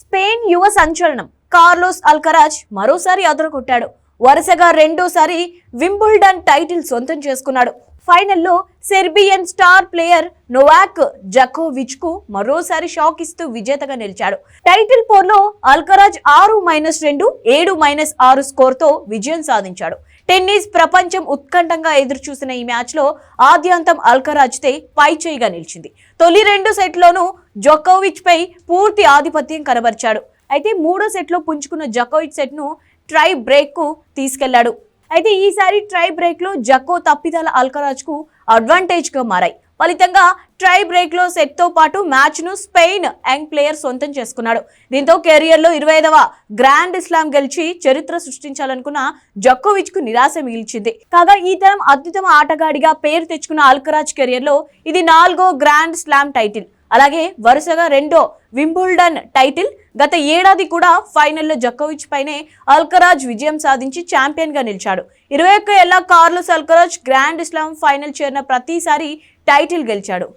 Spain యువ సంచలనం Carlos Alcaraz మరోసారి అదరగొట్టాడు. వరుసగా రెండోసారి వింబుల్డన్ టైటిల్ సొంతం చేసుకున్నాడు. ఫైనల్లో సెర్బియన్ స్టార్ ప్లేయర్ నోవాక్ జకోవిచ్ కు మరోసారి షాక్ ఇస్తూ విజేతగా నిలిచాడు. టైటిల్ పోర్లో అల్కరాజ్ 6-2, 7-6 స్కోర్ తో విజయం సాధించాడు. టెన్నిస్ ప్రపంచం ఉత్కంఠంగా ఎదురుచూసిన ఈ మ్యాచ్ లో ఆద్యంతం అల్కరాజ్ తే పైచేయిగా నిలిచింది. తొలి 2 సెట్లోనూ జకోవిచ్ పై పూర్తి ఆధిపత్యం కనబరిచాడు. అయితే మూడో సెట్ లో పుంజుకున్న జకోవిచ్ సెట్ ను ట్రై బ్రేక్ కు తీసుకెళ్లాడు. అయితే ఈసారి ట్రై బ్రేక్ లో జకో తప్పిదాల అల్కరాజ్ కు అడ్వాంటేజ్ గా మారాయి. ఫలితంగా ట్రై బ్రేక్ లో సెట్ తో పాటు మ్యాచ్ ను స్పెయిన్ యంగ్ ప్లేయర్ సొంతం చేసుకున్నాడు. దీంతో కెరియర్ లో 25వ గ్రాండ్ స్లామ్ గెలిచి చరిత్ర సృష్టించాలనుకున్న జకోవిచ్ కు నిరాశ మిగిల్చింది. కాగా ఈ తరం అత్యుత్తమ ఆటగాడిగా పేరు తెచ్చుకున్న అల్కరాజ్ కెరియర్ లో ఇది 4వ గ్రాండ్ స్లామ్ టైటిల్. అలాగే వరుసగా 2వ వింబుల్డన్ టైటిల్. గత ఏడాది కూడా ఫైనల్లో జకోవిచ్ పైనే అల్కరాజ్ విజయం సాధించి ఛాంపియన్ గా నిలిచాడు. 21 ఏళ్ల Carlos Alcaraz grand slam final చేరిన ప్రతిసారి టైటిల్ గెలిచాడు.